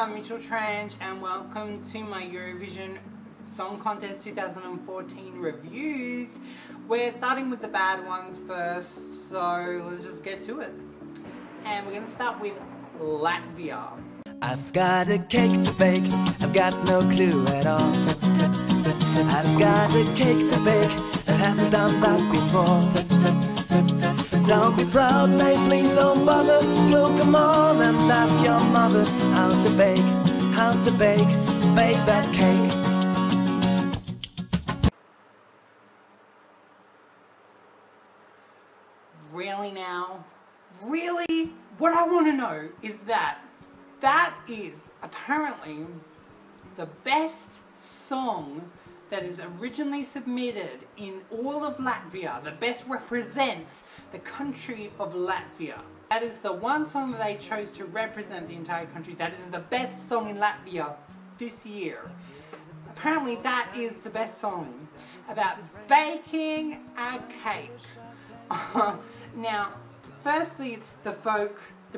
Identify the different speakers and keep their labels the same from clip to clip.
Speaker 1: I'm Mitchell Tranch and welcome to my Eurovision Song Contest 2014 reviews. We're starting with the bad ones first, so let's just get to it. And we're going to start with Latvia.
Speaker 2: I've got a cake to bake, I've got no clue at all. I've got a cake to bake, that hasn't done that before. Don't be proud, mate, please don't bother. Go come on and ask your mother how to bake that cake.
Speaker 1: Really now? Really? What I want to know is that is apparently the best song that is originally submitted in all of Latvia, the best represents the country of Latvia. That is the one song that they chose to represent the entire country. That is the best song in Latvia this year. Apparently that is the best song about baking a cake. Now, firstly it's the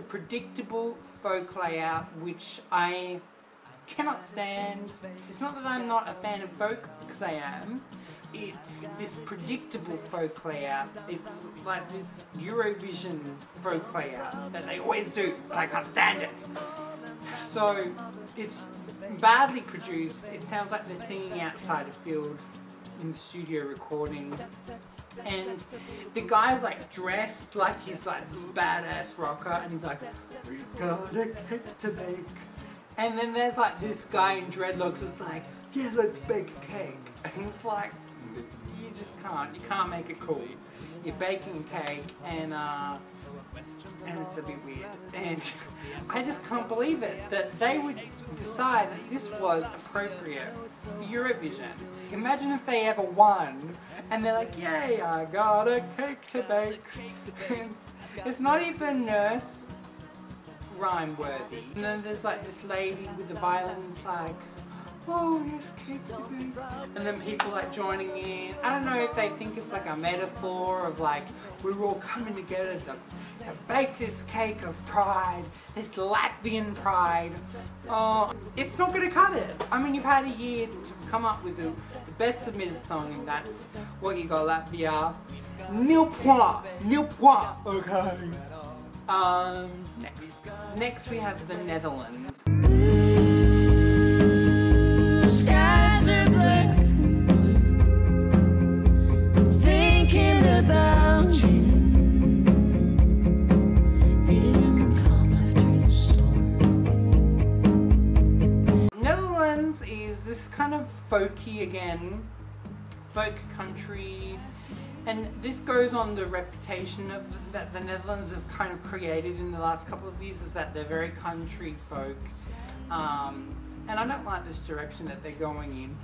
Speaker 1: predictable folk layout, which I cannot stand. It's not that I'm not a fan of folk, because I am. It's this predictable folk layout. It's like this Eurovision folk layout that they always do, but I can't stand it. So it's badly produced. It sounds like they're singing outside a field in the studio recording. And the guy's like dressed like he's like this badass rocker, and he's like, "We got a cake to bake." And then there's like this guy in dreadlocks that's like, "Yeah, let's bake a cake." And it's like, you just can't. You can't make it cool. You're baking a cake, and it's a bit weird. And I just can't believe it that they would decide that this was appropriate for Eurovision. Imagine if they ever won, and they're like, "Yay, I got a cake to bake." It's not even nurse rhyme worthy. And then there's like this lady with the violin, it's like, "Oh yes, cake to bake." And then people like joining in. I don't know if they think it's like a metaphor of like, we're all coming together to bake this cake of pride, this Latvian pride. It's not going to cut it. I mean, you've had a year to come up with the best submitted song, and that's what you got, Latvia. Nil point, okay. Next we have the Netherlands.
Speaker 3: Skies are black, thinking about you. Hearing the calm after the storm.
Speaker 1: Netherlands is this kind of folky again, folk country. And this goes on the reputation of that the Netherlands have kind of created in the last couple of years, is that they're very country folk. And I don't like this direction that they're going in.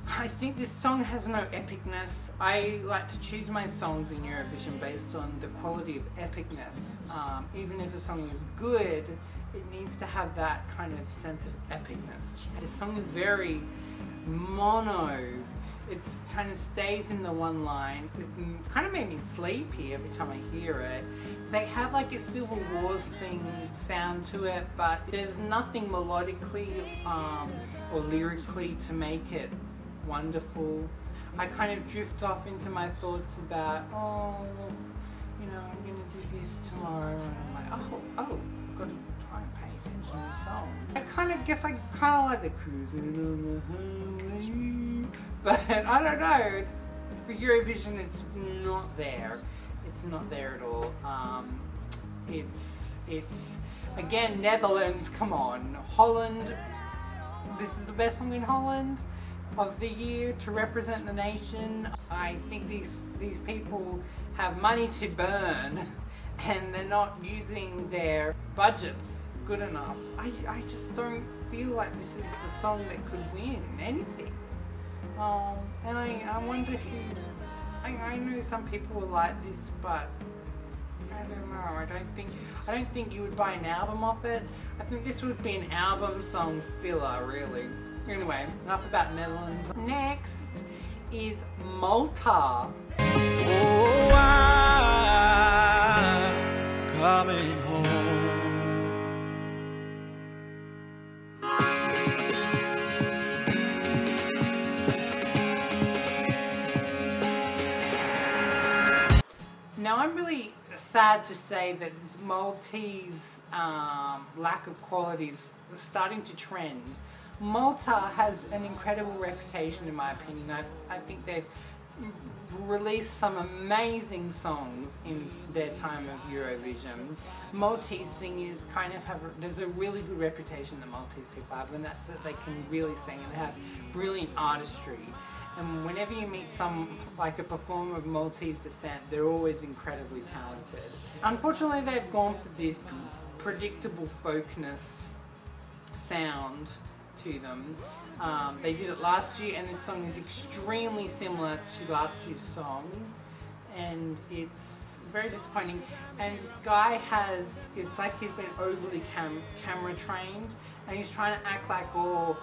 Speaker 1: I think this song has no epicness. I like to choose my songs in Eurovision based on the quality of epicness. Even if a song is good, it needs to have that kind of sense of epicness. This song is very mono. It kind of stays in the one line. It kind of made me sleepy every time I hear it. They have like a Civil Wars thing sound to it, but there's nothing melodically or lyrically to make it wonderful. I kind of drift off into my thoughts about, you know, I'm going to do this tomorrow, and I'm like, oh, I've got to try and pay attention to the song. I kind of guess I kind of like the cruising on the highway. But I don't know, it's, for Eurovision it's not there. It's not there at all. It's again, Netherlands, come on. Holland, this is the best song in Holland of the year to represent the nation. I think these people have money to burn and they're not using their budgets good enough. I just don't feel like this is the song that could win anything. And I wonder if I know some people will like this, but I don't know. I don't think you would buy an album off it. I think this would be an album song filler, really. Anyway, enough about Netherlands. Next is Malta.
Speaker 2: Oh, I'm coming home.
Speaker 1: Now I'm really sad to say that this Maltese lack of quality is starting to trend. Malta has an incredible reputation in my opinion. I think they've released some amazing songs in their time of Eurovision. Maltese singers kind of have, there's a really good reputation that Maltese people have, and that's that they can really sing and have brilliant artistry. And whenever you meet like a performer of Maltese descent, they're always incredibly talented. Unfortunately, they've gone for this predictable folkness sound to them. They did it last year, and this song is extremely similar to last year's song, and it's very disappointing. And this guy it's like he's been overly camera trained, and he's trying to act like all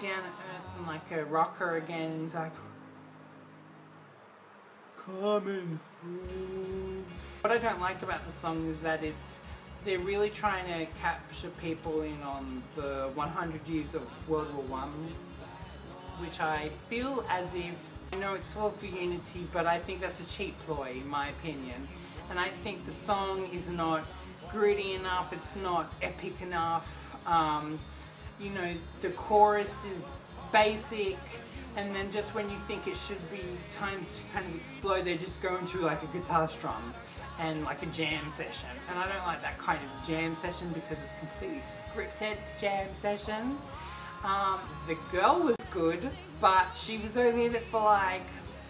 Speaker 1: down to earth and like a rocker again, and he's like, coming home. What I don't like about the song is that they're really trying to capture people in on the 100 years of World War I, which I feel as if, I know it's all for unity, but I think that's a cheap ploy in my opinion. And I think the song is not gritty enough, it's not epic enough. You know, the chorus is basic, and then just when you think it should be time to kind of explode, they just go into like a guitar strum and like a jam session. And I don't like that kind of jam session because it's completely scripted jam session. The girl was good, but she was only in it for like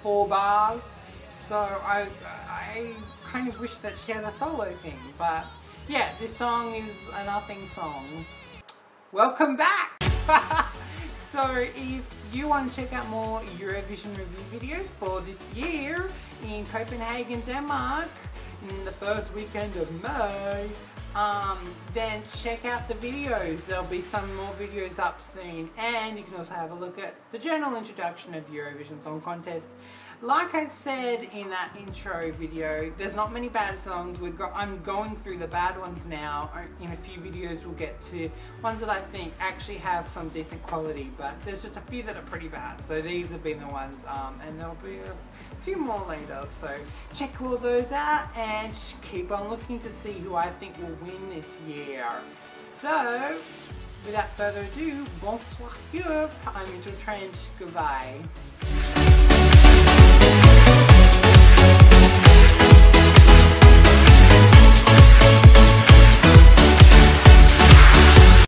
Speaker 1: 4 bars, so I kind of wish that she had a solo thing. But yeah, this song is a nothing song. Welcome back! So if you want to check out more Eurovision review videos for this year in Copenhagen, Denmark, in the first weekend of May, then check out the videos. There'll be some more videos up soon, and you can also have a look at the general introduction of the Eurovision Song Contest. Like I said in that intro video, there's not many bad songs. I'm going through the bad ones now. In a few videos we'll get to ones that I think actually have some decent quality, but there's just a few that are pretty bad. So these have been the ones, and there'll be a few more later. So check all those out and keep on looking to see who I think will win this year. So without further ado, bonsoir Europe. I'm Mitchell Trench. Goodbye.